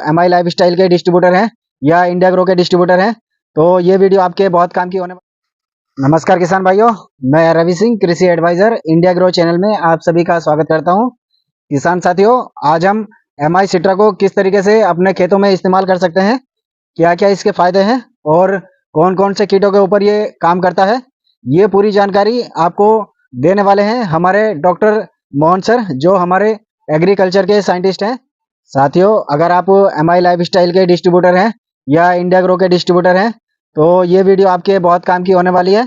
M I life style के distributor हैं या इंडिया ग्रो के डिस्ट्रीब्यूटर हैं, तो ये वीडियो आपके बहुत काम की होने नमस्कार किसान भाइयों, मैं रवि सिंह, कृषि एडवाइजर, इंडिया ग्रो चैनल में आप सभी का स्वागत करता हूं। किसान साथियों, आज हम एम आई सिट्रा को किस तरीके से अपने खेतों में इस्तेमाल कर सकते हैं, क्या क्या इसके फायदे हैं और कौन कौन से कीटों के ऊपर ये काम करता है, ये पूरी जानकारी आपको देने वाले हैं हमारे डॉक्टर मोहन सर, जो हमारे एग्रीकल्चर के साइंटिस्ट हैं। साथियों, अगर आप एम आई लाइफ स्टाइल के डिस्ट्रीब्यूटर हैं या इंडिया ग्रो के डिस्ट्रीब्यूटर हैं, तो ये वीडियो आपके बहुत काम की होने वाली है।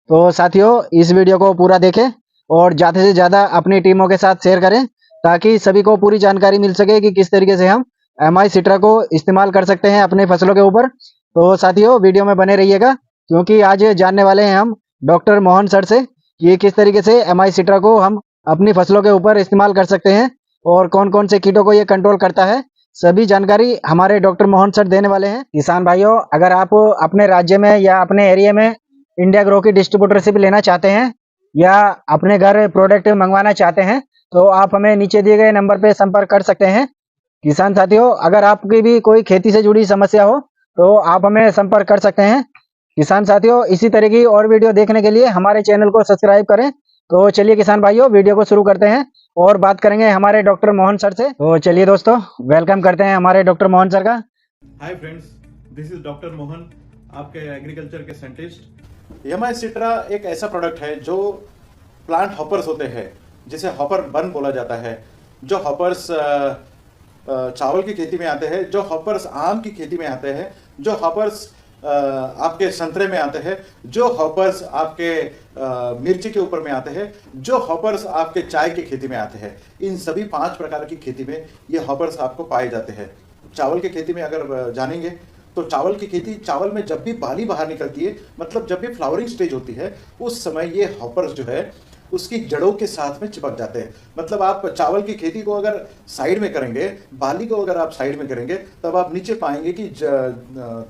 तो साथियों, इस वीडियो को पूरा देखें और ज़्यादा से ज़्यादा अपनी टीमों के साथ शेयर करें, ताकि सभी को पूरी जानकारी मिल सके कि किस तरीके से हम एम आई सिट्रा को इस्तेमाल कर सकते हैं अपनी फसलों के ऊपर। तो साथियों, वीडियो में बने रहिएगा, क्योंकि आज जानने वाले हैं हम डॉक्टर मोहन सर से कि किस तरीके से एम आई सिट्रा को हम अपनी फसलों के ऊपर इस्तेमाल कर सकते हैं और कौन कौन से कीटों को ये कंट्रोल करता है। सभी जानकारी हमारे डॉक्टर मोहन सर देने वाले हैं। किसान भाइयों, अगर आप अपने राज्य में या अपने एरिया में इंडिया ग्रो की डिस्ट्रीब्यूटरशिप लेना चाहते हैं या अपने घर प्रोडक्ट मंगवाना चाहते हैं, तो आप हमें नीचे दिए गए नंबर पर संपर्क कर सकते हैं। किसान साथियों, अगर आपकी भी कोई खेती से जुड़ी समस्या हो तो आप हमें संपर्क कर सकते हैं। किसान साथियों, इसी तरह की और वीडियो देखने के लिए हमारे चैनल को सब्सक्राइब करें। तो चलिए किसान भाइयों, वीडियो को शुरू करते हैं और बात करेंगे हमारे डॉक्टर मोहन सर से। तो चलिए दोस्तों, वेलकम करते हैं हमारे डॉक्टर मोहन सर का। Hi friends, this is doctor Mohan, आपके एग्रीकल्चर के साइंटिस्ट। एमआई सिट्रा एक ऐसा प्रोडक्ट है जो प्लांट हॉपर्स होते हैं, जिसे हॉपर वन बोला जाता है। जो हॉपर्स चावल की खेती में आते हैं, जो हॉपर्स आम की खेती में आते हैं, जो हॉपर्स आपके संतरे में आते हैं, जो हॉपर्स आपके मिर्ची के ऊपर में आते हैं, जो हॉपर्स आपके चाय की खेती में आते हैं, इन सभी 5 प्रकार की खेती में ये हॉपर्स आपको पाए जाते हैं। चावल की खेती में अगर जानेंगे तो चावल की खेती, चावल में जब भी बाली बाहर निकलती है, मतलब जब भी फ्लावरिंग स्टेज होती है, उस समय ये हॉपर्स जो है उसकी जड़ों के साथ में चिपक जाते हैं। मतलब आप चावल की खेती को अगर साइड में करेंगे, बाली को अगर आप साइड में करेंगे, तब आप नीचे पाएंगे कि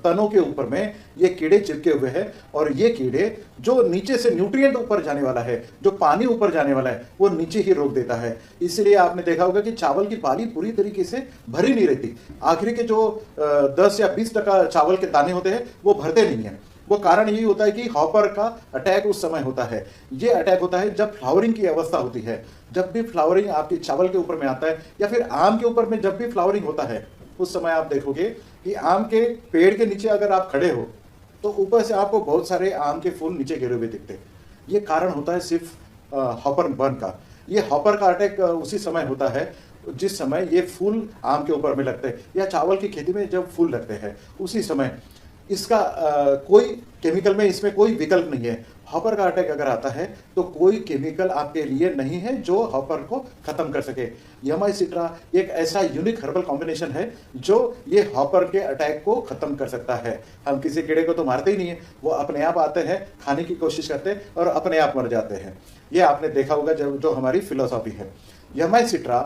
तनों के ऊपर में ये कीड़े चिपके हुए हैं। और ये कीड़े जो नीचे से न्यूट्रिएंट ऊपर जाने वाला है, जो पानी ऊपर जाने वाला है, वो नीचे ही रोक देता है। इसलिए आपने देखा होगा कि चावल की बाली पूरी तरीके से भरी नहीं रहती। आखिरी के जो 10 या 20% चावल के दाने होते हैं वो भरते नहीं है। वो कारण यही होता है कि हॉपर का अटैक उस समय होता है। ये अटैक होता है जब फ्लावरिंग की अवस्था होती है। जब भी फ्लावरिंग आपकी चावल के ऊपर में आता है या फिर आम के ऊपर में जब भी फ्लावरिंग होता है, उस समय आप देखोगे कि आम के पेड़ के नीचे अगर आप खड़े हो तो ऊपर से आपको बहुत सारे आम के फूल नीचे गिरे हुए दिखते हैं। ये कारण होता है सिर्फ हॉपर बर्न का। ये हॉपर का अटैक उसी समय होता है जिस समय ये फूल आम के ऊपर में लगते हैं, या चावल की खेती में जब फूल लगते हैं उसी समय। इसका कोई केमिकल में इसमें कोई विकल्प नहीं है। हॉपर का अटैक अगर आता है तो कोई केमिकल आपके लिए नहीं है जो हॉपर को खत्म कर सके। एमआई सिट्रा एक ऐसा यूनिक हर्बल कॉम्बिनेशन है जो ये हॉपर के अटैक को खत्म कर सकता है। हम किसी कीड़े को तो मारते ही नहीं है, वो अपने आप आते हैं, खाने की कोशिश करते हैं और अपने आप मर जाते हैं। ये आपने देखा होगा जो हमारी फिलोसॉफी है। एमआई सिट्रा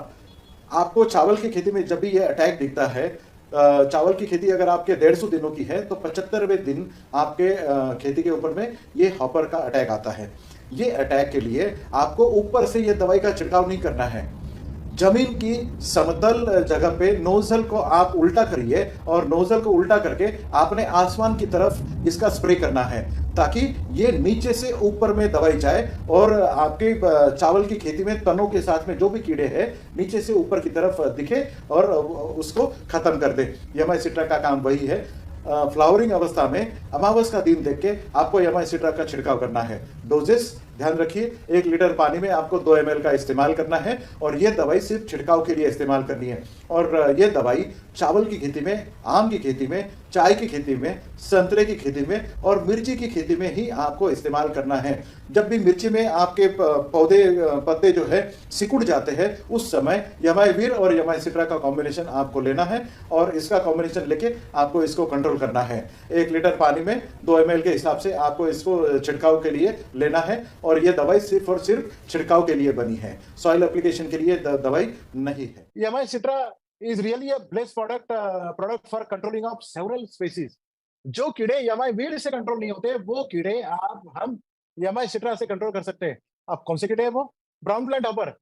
आपको चावल की खेती में जब भी ये अटैक दिखता है, चावल की खेती अगर आपके 150 दिनों की है तो 75वें दिन आपके खेती के ऊपर में ये हॉपर का अटैक आता है। ये अटैक के लिए आपको ऊपर से ये दवाई का छिड़काव नहीं करना है। जमीन की समतल जगह पे नोजल को आप उल्टा करिए और नोजल को उल्टा करके आपने आसमान की तरफ इसका स्प्रे करना है, ताकि ये नीचे से ऊपर में दवाई जाए और आपके चावल की खेती में तनों के साथ में जो भी कीड़े हैं नीचे से ऊपर की तरफ दिखे और उसको खत्म कर दे। एमआई सिट्रा का काम वही है। फ्लावरिंग अवस्था में अमावस का दिन देख के आपको एमआई सिट्रा का छिड़काव करना है। डोजेस ध्यान रखिए, 1 लीटर पानी में आपको 2 ml का इस्तेमाल करना है और ये दवाई सिर्फ छिड़काव के लिए इस्तेमाल करनी है। और ये दवाई चावल की खेती में, आम की खेती में, चाय की खेती में, संतरे की खेती में और मिर्ची की खेती में ही आपको इस्तेमाल करना है। जब भी मिर्ची में आपके पौधे पत्ते जो है सिकुड़ जाते हैं, उस समय एमआई वीर और एमआई सिट्रा का कॉम्बिनेशन आपको लेना है और इसका कॉम्बिनेशन लेके आपको इसको कंट्रोल करना है। 1 लीटर पानी में 2 ml के हिसाब से आपको इसको छिड़काव के लिए लेना है और ये दवाई सिर्फ और सिर्फ छिड़काव के लिए बनी है, सॉइल एप्लीकेशन के लिए दवाई नहीं है। एमआई सिट्रा is really a blessed product for controlling of several species। जो कीड़े एमआई वीड से कंट्रोल नहीं होते, वो कीड़े हम एमआई सिट्रा से कंट्रोल कर सकते हैं। अब कौन से कीड़े हैं वो? ब्राउन प्लांट हॉपर,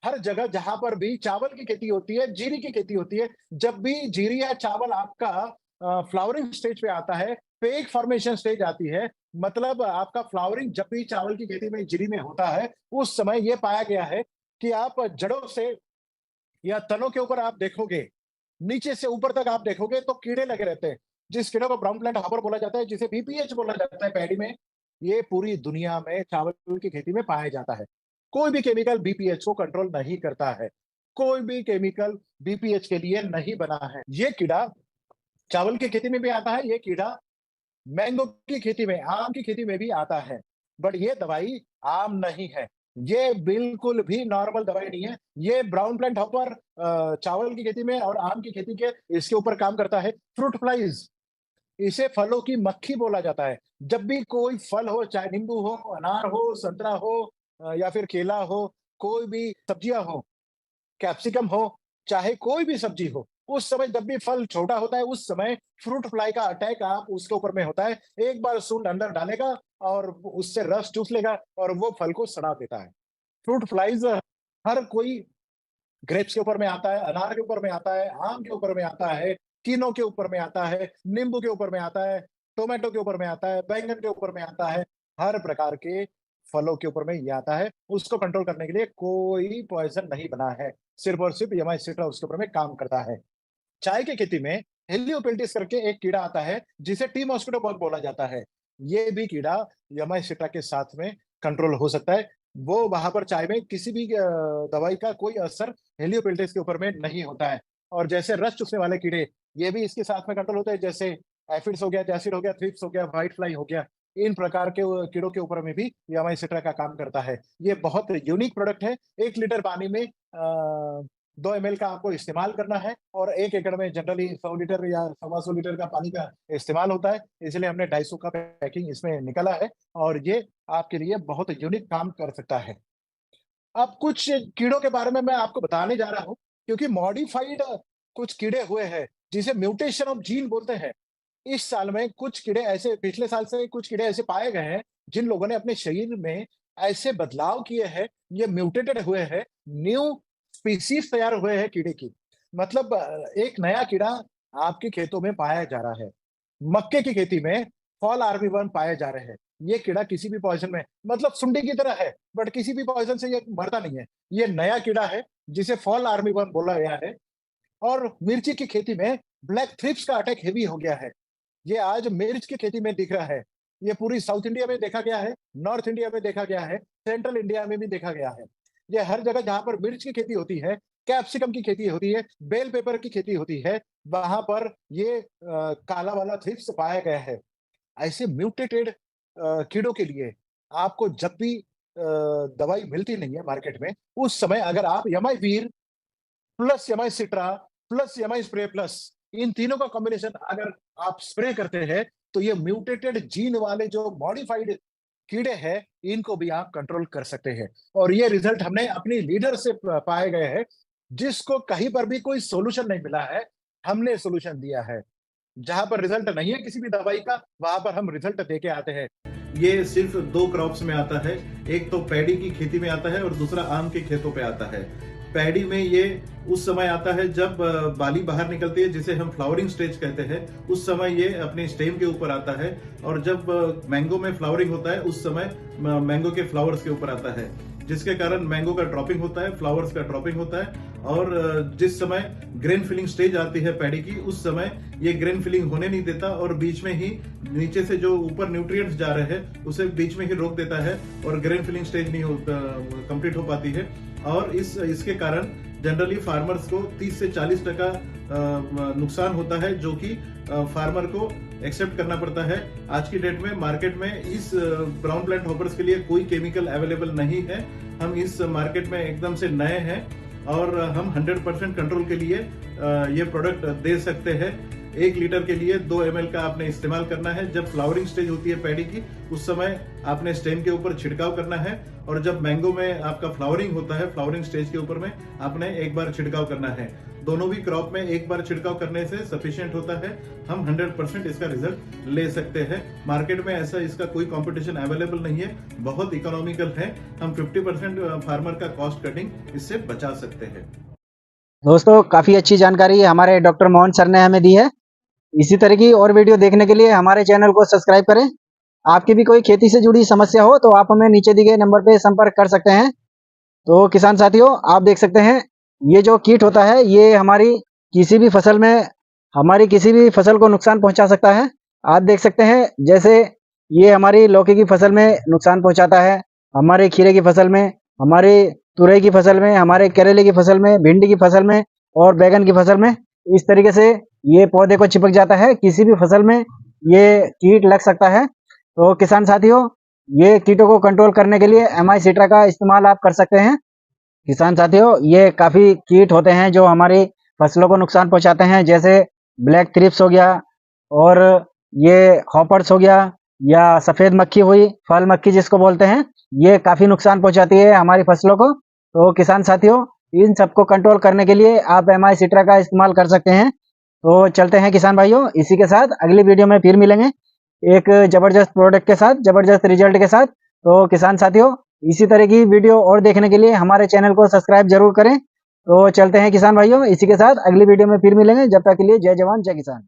हर जगह जहां पर भी चावल की खेती होती है, जीरी की खेती होती है, जब भी जीरी या चावल आपका फ्लावरिंग स्टेज पे आता है, फेक फॉर्मेशन स्टेज आती है, मतलब आपका फ्लावरिंग जब भी चावल की खेती में जीरी में होता है, उस समय यह पाया गया है कि आप जड़ों से या तनों के ऊपर आप देखोगे, नीचे से ऊपर तक आप देखोगे तो कीड़े लगे रहते हैं, जिस कीड़े को ब्राउन प्लांट हॉपर बोला जाता है, जिसे बीपीएच बोला जाता है पैडी में। ये पूरी दुनिया में चावल की खेती में पाया जाता है। कोई भी केमिकल बीपीएच को कंट्रोल नहीं करता है, कोई भी केमिकल बीपीएच के लिए नहीं बना है। ये कीड़ा चावल की खेती में भी आता है, ये कीड़ा मैंगो की खेती में, आम की खेती में भी आता है। बट ये दवाई आम नहीं है, ये बिल्कुल भी नॉर्मल दवाई नहीं है। ये ब्राउन प्लांट हॉपर चावल की खेती में और आम की खेती के इसके ऊपर काम करता है। फ्रूट फ्लाइज, इसे फलों की मक्खी बोला जाता है। जब भी कोई फल हो, चाहे नींबू हो, अनार हो, संतरा हो या फिर केला हो, कोई भी सब्जियां हो, कैप्सिकम हो, चाहे कोई भी सब्जी हो, उस समय जब भी फल छोटा होता है, उस समय फ्रूट फ्लाई का अटैक आप उसके ऊपर में होता है। एक बार सूंड अंदर डालेगा और उससे रस चूस लेगा और वो फल को सड़ा देता है। फ्रूट फ्लाइज हर कोई ग्रेप्स के ऊपर में आता है, अनार के ऊपर में आता है, आम के ऊपर में आता है, कीनों के ऊपर में आता है, नींबू के ऊपर में आता है, टोमेटो के ऊपर में आता है, बैंगन के ऊपर में आता है। हर प्रकार के फलों के ऊपर में ये आता है। उसको कंट्रोल करने के लिए कोई पॉइजन नहीं बना है, सिर्फ और सिर्फ यमाई सिट्रा उसके ऊपर में काम करता है। चाय की खेती में हेलियोपेल्टिस करके एक कीड़ा आता है, जिसे टी मॉस्किटो बग बोला जाता है। ये भी कीड़ा यमाई सिट्रा के साथ में कंट्रोल हो सकता है। वो वहां पर चाय में किसी भी दवाई का कोई असर हेलियोपेल्टिस के ऊपर में नहीं होता है। और जैसे रस चूसने वाले कीड़े, ये भी इसके साथ में कंट्रोल होते हैं, जैसे एफिड्स हो गया, जैसिड हो गया, थ्रिप्स हो गया, व्हाइट फ्लाई हो गया। इन प्रकार के कीड़ों के ऊपर में भी यमाई सिट्रा का काम करता है। ये बहुत यूनिक प्रोडक्ट है। 1 लीटर पानी में 2 ml का आपको इस्तेमाल करना है, और 1 एकड़ में जनरली 100 लीटर या 125 लीटर का पानी का इस्तेमाल होता है, इसलिए हमने 250 का पैकिंग इसमें निकला है, और ये आपके लिए बहुत यूनिक काम कर सकता है। अब कुछ कीड़ों के बारे में मैं आपको बताने जा रहा हूं, क्योंकि मॉडिफाइड कुछ कीड़े हुए हैं, जिसे म्यूटेशन ऑफ जीन बोलते हैं। इस साल में कुछ कीड़े ऐसे, पिछले साल से कुछ कीड़े ऐसे पाए गए हैं, जिन लोगों ने अपने शरीर में ऐसे बदलाव किए हैं, ये म्यूटेटेड हुए हैं, न्यू स्पीसीज तैयार हुए हैं कीड़े की। मतलब एक नया कीड़ा आपके खेतों में पाया जा रहा है। मक्के की खेती में फॉल आर्मीवर्म पाए जा रहे हैं। ये कीड़ा किसी भी पॉइजन में, मतलब सुंडी की तरह है, बट किसी भी पॉइजन से ये मरता नहीं है। ये नया कीड़ा है, जिसे फॉल आर्मीवर्म बोला गया है। और मिर्ची की खेती में ब्लैक थ्रिप्स का अटैक हेवी हो गया है। ये आज मिर्च की खेती में दिख रहा है। ये पूरी साउथ इंडिया में देखा गया है, नॉर्थ इंडिया में देखा गया है, सेंट्रल इंडिया में भी देखा गया है। ये हर जगह जहां पर मिर्च की खेती होती है, कैप्सिकम की खेती होती है, बेल पेपर की खेती होती है, वहां पर ये काला वाला थ्रिप्स पाया गया है। ऐसे म्यूटेटेड कीड़ों के लिए आपको जब भी दवाई मिलती नहीं है मार्केट में, उस समय अगर आप यमाई वीर प्लस यमाई सिट्रा प्लस यमाई स्प्रे प्लस, इन तीनों का कॉम्बिनेशन अगर आप स्प्रे करते हैं, तो ये म्यूटेटेड जीन वाले जो मॉडिफाइड कीड़े हैं, इनको भी आप कंट्रोल कर सकते हैं। और ये रिजल्ट हमने अपनी लीडर से पाए गए हैं, जिसको कहीं पर भी कोई सोल्यूशन नहीं मिला है, हमने सोल्यूशन दिया है। जहां पर रिजल्ट नहीं है किसी भी दवाई का, वहां पर हम रिजल्ट देके आते हैं। ये सिर्फ 2 क्रॉप्स में आता है, एक तो पैडी की खेती में आता है और दूसरा आम के खेतों पे आता है। पैडी में ये उस समय आता है जब बाली बाहर निकलती है, जिसे हम फ्लावरिंग स्टेज कहते हैं, उस समय ये अपने स्टेम के ऊपर आता है। और जब मैंगो में फ्लावरिंग होता है, उस समय मैंगो के फ्लावर्स के ऊपर आता है, जिसके कारण मैंगो का ड्रॉपिंग होता है, फ्लावर्स का ड्रॉपिंग होता है। और जिस समय ग्रेन फिलिंग स्टेज आती है पैडी की, उस समय ये ग्रेन फिलिंग होने नहीं देता, और बीच में ही नीचे से जो ऊपर न्यूट्रिएंट्स जा रहे हैं उसे बीच में ही रोक देता है, और ग्रेन फिलिंग स्टेज नहीं कंप्लीट हो पाती है। और इसके कारण जनरली फार्मर्स को 30 से 40% नुकसान होता है, जो कि फार्मर को एक्सेप्ट करना पड़ता है। आज की डेट में मार्केट में इस ब्राउन प्लांट हॉपर्स के लिए कोई केमिकल अवेलेबल नहीं है। हम इस मार्केट में एकदम से नए हैं, और हम 100% कंट्रोल के लिए ये प्रोडक्ट दे सकते हैं। 1 लीटर के लिए 2 ml का आपने इस्तेमाल करना है। जब फ्लावरिंग स्टेज होती है पैडी की, उस समय आपने स्टेम के ऊपर छिड़काव करना है, और जब मैंगो में आपका फ्लावरिंग होता है, फ्लावरिंग स्टेज के ऊपर में आपने एक बार छिड़काव करना है। दोनों भी क्रॉप में एक बार छिड़काव करने से सफिशिएंट होता है। हम 100% इसका रिजल्ट ले सकते हैं। मार्केट में ऐसा इसका कोई कंपटीशन अवेलेबल नहीं है, बहुत इकोनॉमिकल है। हम 50% फार्मर का कॉस्ट कटिंग इससे बचा सकते हैं। दोस्तों काफी अच्छी जानकारी हमारे डॉक्टर मोहन सर ने हमें दी है। इसी तरह की और वीडियो देखने के लिए हमारे चैनल को सब्सक्राइब करें। आपकी भी कोई खेती से जुड़ी समस्या हो तो आप हमें नीचे दिए गए नंबर पे संपर्क कर सकते हैं। तो किसान साथियों, आप देख सकते हैं ये जो कीट होता है ये हमारी किसी भी फसल को नुकसान पहुंचा सकता है। आप देख सकते हैं जैसे ये हमारी लौकी की फसल में नुकसान पहुंचाता है, हमारे खीरे की फसल में, हमारी तुरई की फसल में, हमारे करेले की फसल में, भिंडी की फसल में और बैगन की फसल में। इस तरीके से ये पौधे को चिपक जाता है, किसी भी फसल में ये कीट लग सकता है। तो किसान साथियों, ये कीटों को कंट्रोल करने के लिए एमआई सिट्रा का इस्तेमाल आप कर सकते हैं। किसान साथियों, ये काफी कीट होते हैं जो हमारी फसलों को नुकसान पहुंचाते हैं, जैसे ब्लैक थ्रिप्स हो गया, और ये हॉपर्स हो गया, या सफेद मक्खी हुई, फल मक्खी जिसको बोलते हैं, ये काफी नुकसान पहुंचाती है हमारी फसलों को। तो किसान साथियों, इन सबको कंट्रोल करने के लिए आप एमआई सिट्रा का इस्तेमाल कर सकते हैं। तो चलते हैं किसान भाइयों, इसी के साथ अगली वीडियो में फिर मिलेंगे एक जबरदस्त प्रोडक्ट के साथ, जबरदस्त रिजल्ट के साथ। तो किसान साथियों, इसी तरह की वीडियो और देखने के लिए हमारे चैनल को सब्सक्राइब जरूर करें। तो चलते हैं किसान भाइयों, इसी के साथ अगली वीडियो में फिर मिलेंगे। जब तक के लिए जय जवान जय किसान।